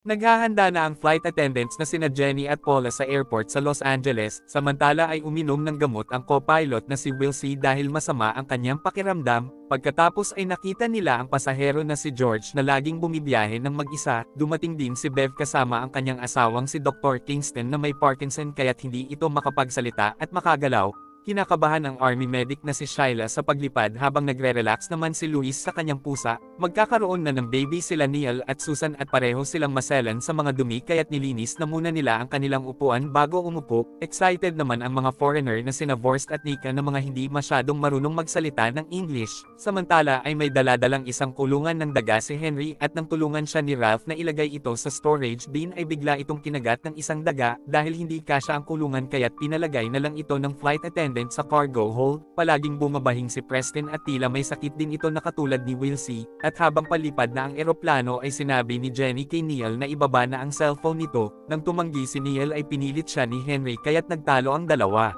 Naghahanda na ang flight attendants na sina Jenny at Paula sa airport sa Los Angeles, samantala ay uminom ng gamot ang co-pilot na si Will C dahil masama ang kanyang pakiramdam. Pagkatapos ay nakita nila ang pasahero na si George na laging bumibiyahe ng mag-isa. Dumating din si Bev kasama ang kanyang asawang si Dr. Kingston na may Parkinson kaya't hindi ito makapagsalita at makagalaw. Kinakabahan ang army medic na si Shyla sa paglipad habang nagre-relax naman si Luis sa kanyang pusa. Magkakaroon na ng baby sila Neil at Susan at pareho silang maselan sa mga dumi kaya't nilinis na muna nila ang kanilang upuan bago umupo. Excited naman ang mga foreigner na sina Vorst at Nika na mga hindi masyadong marunong magsalita ng English. Samantala ay may daladalang isang kulungan ng daga si Henry at nang tulungan siya ni Ralph na ilagay ito sa storage bin ay bigla itong kinagat ng isang daga dahil hindi kasya ang kulungan kaya't pinalagay na lang ito ng flight attendant sa cargo hold. Palaging bumabahing si Preston at tila may sakit din ito na katulad ni Will C. At habang palipad na ang eroplano ay sinabi ni Jenny kay Neil na ibaba na ang cellphone nito. Nang tumanggi si Neil ay pinilit siya ni Henry kaya't nagtalo ang dalawa.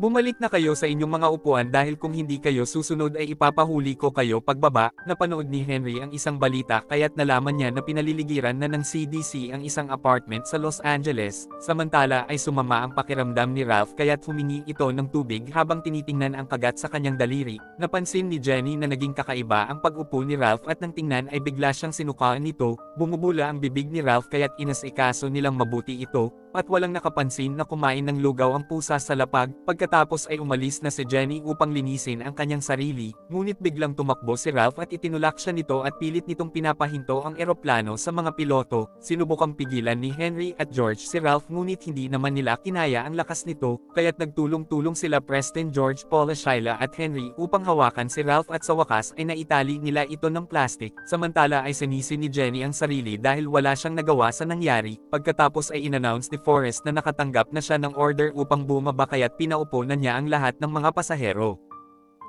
Bumalik na kayo sa inyong mga upuan dahil kung hindi kayo susunod ay ipapahuli ko kayo pagbaba. Napanood ni Henry ang isang balita kaya't nalaman niya na pinaliligiran na ng CDC ang isang apartment sa Los Angeles. Samantala ay sumama ang pakiramdam ni Ralph kaya't humingi ito ng tubig habang tinitingnan ang kagat sa kanyang daliri. Napansin ni Jenny na naging kakaiba ang pag-upo ni Ralph at nang tingnan ay bigla siyang sinukaan nito. Bumubula ang bibig ni Ralph kaya't inasikaso nilang mabuti ito. At walang nakapansin na kumain ng lugaw ang pusa sa lapag. Pagkatapos ay umalis na si Jenny upang linisin ang kanyang sarili, ngunit biglang tumakbo si Ralph at itinulak siya nito at pilit nitong pinapahinto ang eroplano sa mga piloto. Sinubukang pigilan ni Henry at George si Ralph ngunit hindi naman nila kinaya ang lakas nito, kaya't nagtulong-tulong sila Preston, George, Paula, Shyla at Henry upang hawakan si Ralph at sa wakas ay naitali nila ito ng plastic. Samantala ay sinisi ni Jenny ang sarili dahil wala siyang nagawa sa nangyari. Pagkatapos ay inannounce ni Forrest na nakatanggap na siya ng order upang bumaba kaya't pinaupo na niya ang lahat ng mga pasahero.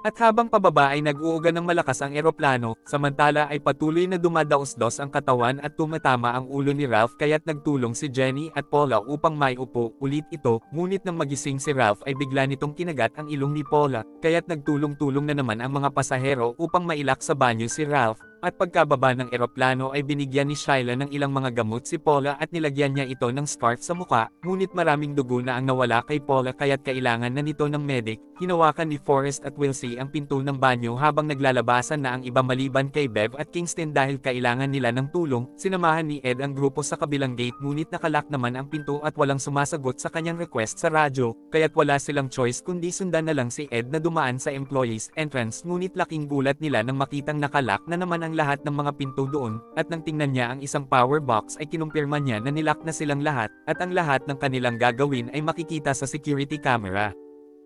At habang pababa ay nag-uuga ng malakas ang eroplano, samantala ay patuloy na dumadaos-dos ang katawan at tumatama ang ulo ni Ralph kaya't nagtulong si Jenny at Paula upang maiupo ulit ito, ngunit nang magising si Ralph ay bigla nitong kinagat ang ilong ni Paula, kaya't nagtulong-tulong na naman ang mga pasahero upang mailak sa banyo si Ralph. At pagkababa ng eroplano ay binigyan ni Shyla ng ilang mga gamot si Paula at nilagyan niya ito ng scarf sa muka, ngunit maraming dugo na ang nawala kay Paula kaya't kailangan na nito ng medic. Hinawakan ni Forrest at Will C ang pinto ng banyo habang naglalabasan na ang iba maliban kay Bev at Kingston dahil kailangan nila ng tulong. Sinamahan ni Ed ang grupo sa kabilang gate ngunit nakalock naman ang pinto at walang sumasagot sa kanyang request sa radyo, kaya't wala silang choice kundi sundan na lang si Ed na dumaan sa employees entrance ngunit laking gulat nila nang makitang nakalock na naman ang lahat ng mga pinto doon, at nang tingnan niya ang isang power box ay kinumpirma niya na nilock na silang lahat, at ang lahat ng kanilang gagawin ay makikita sa security camera.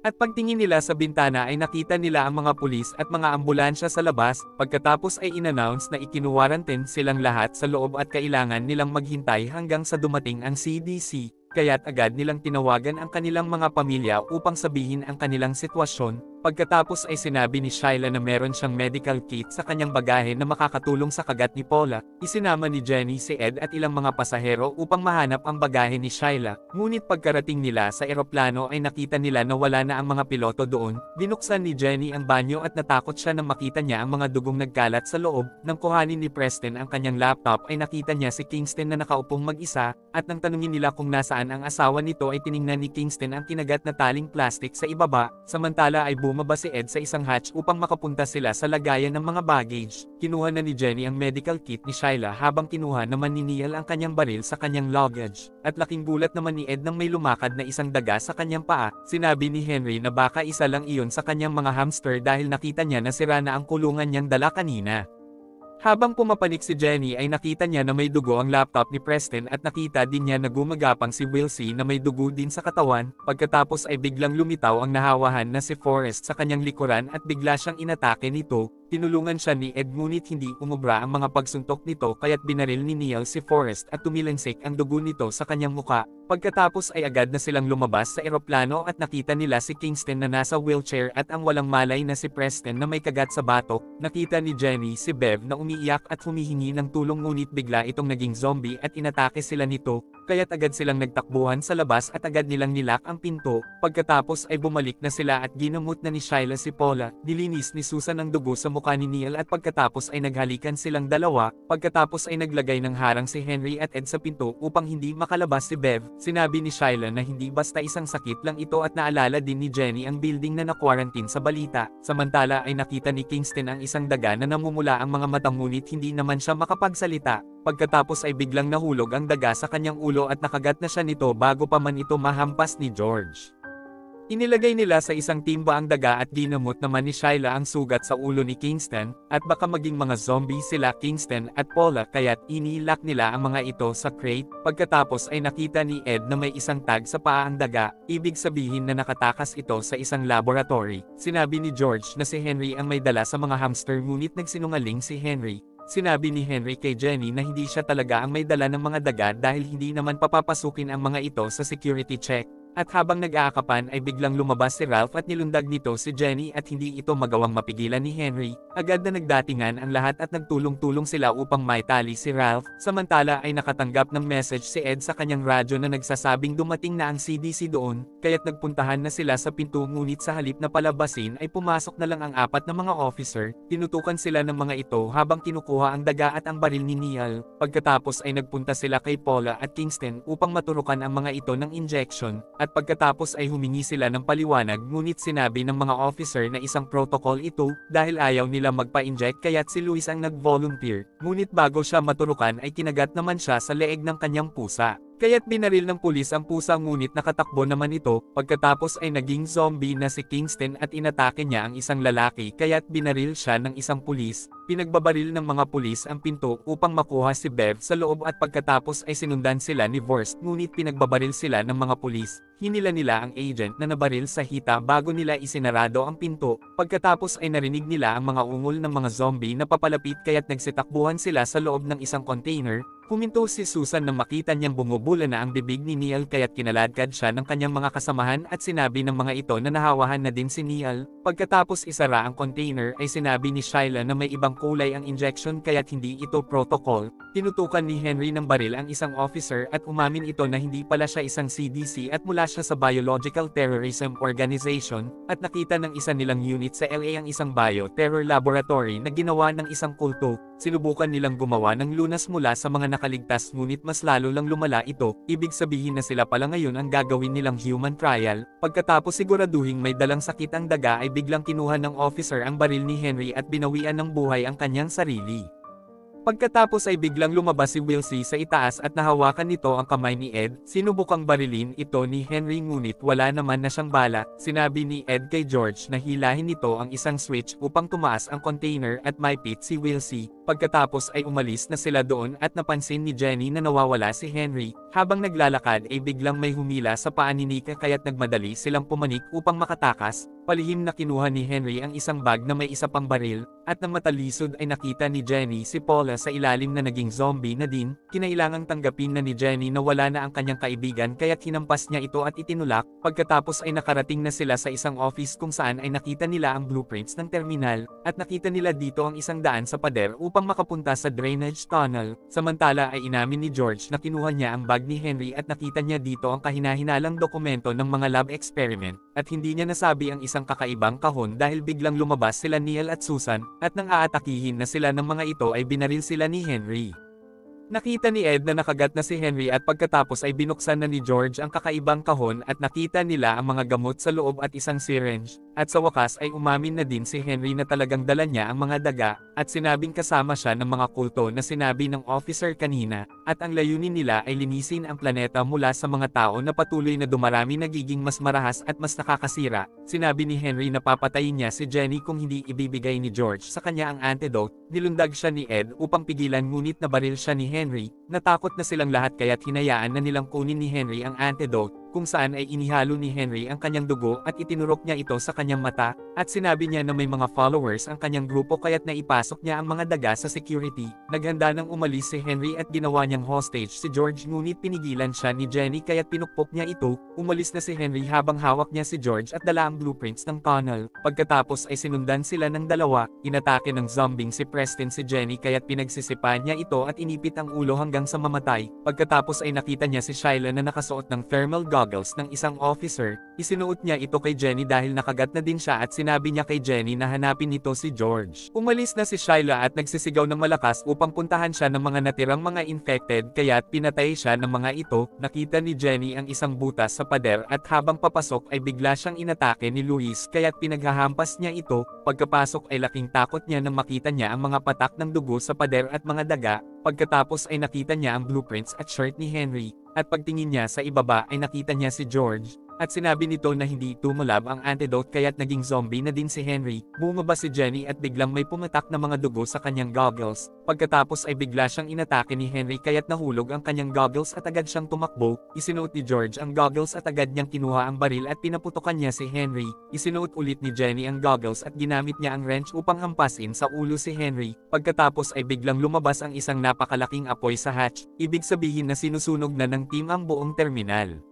At pagtingin nila sa bintana ay nakita nila ang mga pulis at mga ambulansya sa labas. Pagkatapos ay inannounce na ikinuwarantin silang lahat sa loob at kailangan nilang maghintay hanggang sa dumating ang CDC. Kaya't agad nilang tinawagan ang kanilang mga pamilya upang sabihin ang kanilang sitwasyon. Pagkatapos ay sinabi ni Shyla na meron siyang medical kit sa kanyang bagahe na makakatulong sa kagat ni Paula. Isinama ni Jenny si Ed at ilang mga pasahero upang mahanap ang bagahe ni Shyla. Ngunit pagkarating nila sa eroplano ay nakita nila na wala na ang mga piloto doon. Binuksan ni Jenny ang banyo at natakot siya nang makita niya ang mga dugong nagkalat sa loob. Nang kuhanin ni Preston ang kanyang laptop ay nakita niya si Kingston na nakaupong mag-isa, at nang tanungin nila kung nasaan ang asawa nito ay tiningnan ni Kingston ang kinagat na taling plastic sa ibaba. Samantala ay bumaba si Ed sa isang hatch upang makapunta sila sa lagayan ng mga baggage. Kinuha na ni Jenny ang medical kit ni Shyla habang kinuha naman ni Neil ang kanyang baril sa kanyang luggage. At laking gulat naman ni Ed nang may lumakad na isang daga sa kanyang paa. Sinabi ni Henry na baka isa lang iyon sa kanyang mga hamster dahil nakita niya na sira na ang kulungan niyang dala kanina. Habang pumapanik si Jenny ay nakita niya na may dugo ang laptop ni Preston at nakita din niya na gumagapang si Will C na may dugo din sa katawan. Pagkatapos ay biglang lumitaw ang nahawahan na si Forrest sa kanyang likuran at bigla siyang inatake nito. Tinulungan siya ni Ed ngunit hindi umubra ang mga pagsuntok nito kaya't binaril ni Neil si Forrest at tumilansik ang dugo nito sa kanyang muka. Pagkatapos ay agad na silang lumabas sa eroplano at nakita nila si Kingston na nasa wheelchair at ang walang malay na si Preston na may kagat sa batok. Nakita ni Jenny si Bev na umiiyak at humihingi ng tulong ngunit bigla itong naging zombie at inatake sila nito. kaya't agad silang nagtakbuhan sa labas at agad nilang nilak ang pinto. Pagkatapos ay bumalik na sila at ginamot na ni Shyla si Paula. Nilinis ni Susan ang dugo sa mukha ni Neil at pagkatapos ay naghalikan silang dalawa. Pagkatapos ay naglagay ng harang si Henry at Ed sa pinto upang hindi makalabas si Bev. Sinabi ni Shyla na hindi basta isang sakit lang ito at naalala din ni Jenny ang building na na-quarantine sa balita. Samantala ay nakita ni Kingston ang isang daga na namumula ang mga mata ngunit hindi naman siya makapagsalita. Pagkatapos ay biglang nahulog ang daga sa kanyang ulo at nakagat na siya nito bago pa man ito mahampas ni George. Inilagay nila sa isang timba ang daga at ginamot naman ni Shyla ang sugat sa ulo ni Kingston, at baka maging mga zombie sila Kingston at Paula kaya't inilak nila ang mga ito sa crate. Pagkatapos ay nakita ni Ed na may isang tag sa paa ang daga, ibig sabihin na nakatakas ito sa isang laboratory. Sinabi ni George na si Henry ang may dala sa mga hamster ngunit nagsinungaling si Henry. Sinabi ni Henry kay Jenny na hindi siya talaga ang may dala ng mga daga dahil hindi naman papapasukin ang mga ito sa security check. At habang nag-aakapan ay biglang lumabas si Ralph at nilundag nito si Jenny at hindi ito magawang mapigilan ni Henry. Agad na nagdatingan ang lahat at nagtulong-tulong sila upang maitali si Ralph. Samantala ay nakatanggap ng message si Ed sa kanyang radyo na nagsasabing dumating na ang CDC doon, kaya't nagpuntahan na sila sa pinto ngunit sa halip na palabasin ay pumasok na lang ang apat na mga officer. Tinutukan sila ng mga ito habang kinukuha ang daga at ang baril ni Neil. Pagkatapos ay nagpunta sila kay Paula at Kingston upang maturukan ang mga ito ng injection. At pagkatapos ay humingi sila ng paliwanag ngunit sinabi ng mga officer na isang protocol ito dahil ayaw nila magpa-inject kaya't si Luis ang nag-volunteer. Ngunit bago siya maturukan ay kinagat naman siya sa leeg ng kanyang pusa. Kaya't binaril ng pulis ang pusa ngunit nakatakbo naman ito. Pagkatapos ay naging zombie na si Kingston at inatake niya ang isang lalaki kaya't binaril siya ng isang pulis. Pinagbabaril ng mga pulis ang pinto upang makuha si Bev sa loob at pagkatapos ay sinundan sila ni Vorst ngunit pinagbabaril sila ng mga pulis. Hinila nila ang agent na nabaril sa hita bago nila isinarado ang pinto. Pagkatapos ay narinig nila ang mga ungol ng mga zombie na papalapit kaya't nagsitakbuhan sila sa loob ng isang container. Huminto si Susan nang makita niyang bumubula na ang bibig ni Neil kaya't kinaladkad siya ng kanyang mga kasamahan at sinabi ng mga ito na nahawahan na din si Neil. Pagkatapos isara ang container ay sinabi ni Shyla na may ibang kulay ang injection kaya't hindi ito protocol. Tinutukan ni Henry ng baril ang isang officer at umamin ito na hindi pala siya isang CDC at mula siya sa Biological Terrorism Organization, at nakita ng isa nilang unit sa LA ang isang bio-terror laboratory na ginawa ng isang kulto. Sinubukan nilang gumawa ng lunas mula sa mga nakaligtas ngunit mas lalo lang lumala ito, ibig sabihin na sila pala ngayon ang gagawin nilang human trial. Pagkatapos siguraduhing may dalang sakit ang daga ay biglang kinuha ng officer ang baril ni Henry at binawian ng buhay ang kanyang sarili. Pagkatapos ay biglang lumabas si Wilsie sa itaas at nahawakan nito ang kamay ni Ed. Sinubukang barilin ito ni Henry ngunit wala naman na siyang bala. Sinabi ni Ed kay George na hilahin nito ang isang switch upang tumaas ang container at maipit si Wilsie. Pagkatapos ay umalis na sila doon at napansin ni Jenny na nawawala si Henry. Habang naglalakad ay biglang may humila sa paa ni Nika kaya't nagmadali silang pumanik upang makatakas. Palihim na kinuha ni Henry ang isang bag na may isa pang baril, at nang matalisod ay nakita ni Jenny si Paula sa ilalim na naging zombie na din. Kinailangang tanggapin na ni Jenny na wala na ang kanyang kaibigan kaya't hinampas niya ito at itinulak. Pagkatapos ay nakarating na sila sa isang office kung saan ay nakita nila ang blueprints ng terminal, at nakita nila dito ang isang daan sa pader upang makapunta sa drainage tunnel. Samantala ay inamin ni George na kinuha niya ang bag ni Henry at nakita niya dito ang kahinahinalang dokumento ng mga lab experiment, at hindi niya nasabi ang isang kakaibang kahon dahil biglang lumabas sila Neil at Susan, at nang aatakihin na sila ng mga ito ay binaril sila ni Henry. Nakita ni Ed na nakagat na si Henry at pagkatapos ay binuksan na ni George ang kakaibang kahon at nakita nila ang mga gamot sa loob at isang syringe, at sa wakas ay umamin na din si Henry na talagang dala niya ang mga daga, at sinabing kasama siya ng mga kulto na sinabi ng officer kanina, at ang layunin nila ay linisin ang planeta mula sa mga tao na patuloy na dumarami nagiging mas marahas at mas nakakasira. Sinabi ni Henry na papatayin niya si Jenny kung hindi ibibigay ni George sa kanya ang antidote. Nilundag siya ni Ed upang pigilan ngunit nabaril siya ni Henry. Natakot na silang lahat kaya't hinayaan na nilang kunin ni Henry ang antidote. kung saan ay inihalo ni Henry ang kanyang dugo at itinurok niya ito sa kanyang mata, at sinabi niya na may mga followers ang kanyang grupo kaya't naipasok niya ang mga daga sa security. Naghanda nang umalis si Henry at ginawa niyang hostage si George ngunit pinigilan siya ni Jenny kaya't pinukpok niya ito. Umalis na si Henry habang hawak niya si George at dala ang blueprints ng tunnel. Pagkatapos ay sinundan sila ng dalawa, inatake ng zombing si Preston si Jenny kaya't pinagsisipan niya ito at inipit ang ulo hanggang sa mamatay. Pagkatapos ay nakita niya si Shyla na nakasuot ng thermal goggles ng isang officer. Isinuot niya ito kay Jenny dahil nakagat na din siya at sinabi niya kay Jenny na hanapin nito si George. Umalis na si Shyla at nagsisigaw ng malakas upang puntahan siya ng mga natirang mga infected kaya't pinatay siya ng mga ito. Nakita ni Jenny ang isang butas sa pader at habang papasok ay bigla siyang inatake ni Luis kaya't pinaghahampas niya ito. Pagkapasok ay laking takot niya nang makita niya ang mga patak ng dugo sa pader at mga daga. Pagkatapos ay nakita niya ang blueprints at shirt ni Henry, at pagtingin niya sa ibaba ay nakita niya si George, at sinabi nito na hindi tumulab ang antidote kaya't naging zombie na din si Henry. Bumaba si Jenny at biglang may pumatak na mga dugo sa kanyang goggles. Pagkatapos ay bigla siyang inatake ni Henry kaya't nahulog ang kanyang goggles at agad siyang tumakbo. Isinuot ni George ang goggles at agad niyang kinuha ang baril at pinaputokan niya si Henry. Isinuot ulit ni Jenny ang goggles at ginamit niya ang wrench upang hampasin sa ulo si Henry. Pagkatapos ay biglang lumabas ang isang napakalaking apoy sa hatch. Ibig sabihin na sinusunog na ng team ang buong terminal.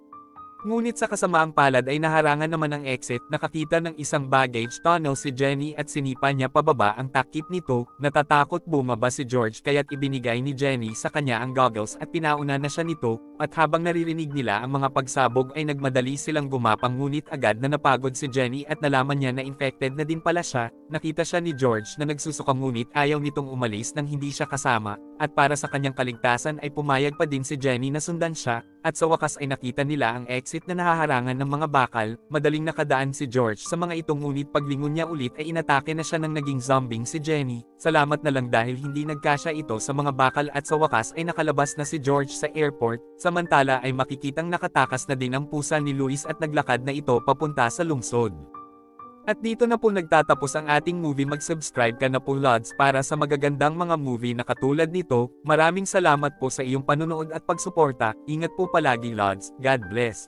Ngunit sa kasamaang palad ay naharangan naman ang exit. Nakakita ng isang baggage tunnel si Jenny at sinipa niya pababa ang takip nito. Natatakot bumaba si George kaya't ibinigay ni Jenny sa kanya ang goggles at pinauna na siya nito, at habang naririnig nila ang mga pagsabog ay nagmadali silang gumapang ngunit agad na napagod si Jenny at nalaman niya na infected na din pala siya. Nakita siya ni George na nagsusuka ngunit ayaw nitong umalis nang hindi siya kasama, at para sa kanyang kaligtasan ay pumayag pa din si Jenny na sundan siya, at sa wakas ay nakita nila ang exit na nahaharangan ng mga bakal. Madaling nakadaan si George sa mga itong ngunit paglingon niya ulit ay inatake na siya ng naging zombing si Jenny. Salamat na lang dahil hindi nagkasya ito sa mga bakal at sa wakas ay nakalabas na si George sa airport. Samantala ay makikitang nakatakas na din ang pusa ni Luis at naglakad na ito papunta sa lungsod. At dito na po nagtatapos ang ating movie. Mag-subscribe ka na po Lods para sa magagandang mga movie na katulad nito. Maraming salamat po sa iyong panunood at pagsuporta. Ingat po palagi Lods. God bless.